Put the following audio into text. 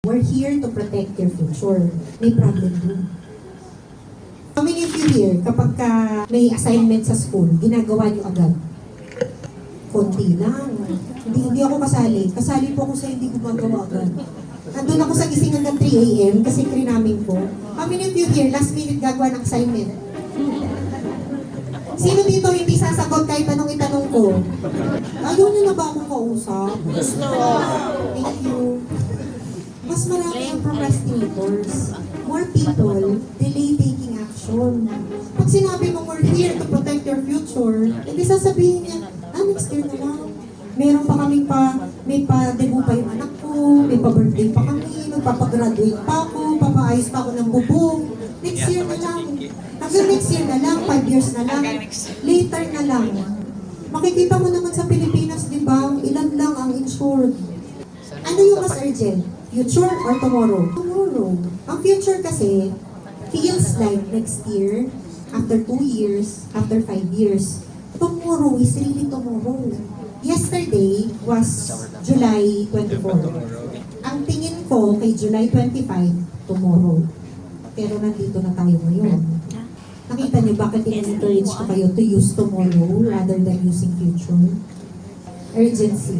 We're here to protect your future. May problem dun. How many of you here, kapag ka may assignment sa school, ginagawa niyo agad? Konti lang. Hindi ako kasali. Kasali po ako sa hindi gumagawa agad. Nandun ako sa gising hanggang 3 a.m. kasi krinamin ko. How many of you here, last minute gagawa ng assignment? Sino dito hindi sasagot kahit anong itanong ko? Ayaw niyo na ba akong kausap? Gusto. Thank you. Mas marami ang procrastinators. More people delay taking action. Pag sinabi mo, we're here to protect your future, hindi sasabihin niya, next year na lang. Meron pa kaming may pa-debut pa yung anak ko, may pa-birthday pa kami, magpapagraduate pa ako, papaayos pa ako ng bubong. Next year na lang. Hanggang next year na lang, 5 years na lang. Later na lang. Makikita mo naman sa Pilipinas, di ba, ilan lang ang insured. Ano yung mas urgent? Future or tomorrow? Tomorrow. Ang future kasi, feels like next year, after 2 years, after 5 years. Tomorrow is really tomorrow. Yesterday was July 24. Ang tingin ko kay July 25, tomorrow. Pero nandito na tayo ngayon. Nakita niyo bakit in-encourage ko kayo to use tomorrow rather than using future? Urgency.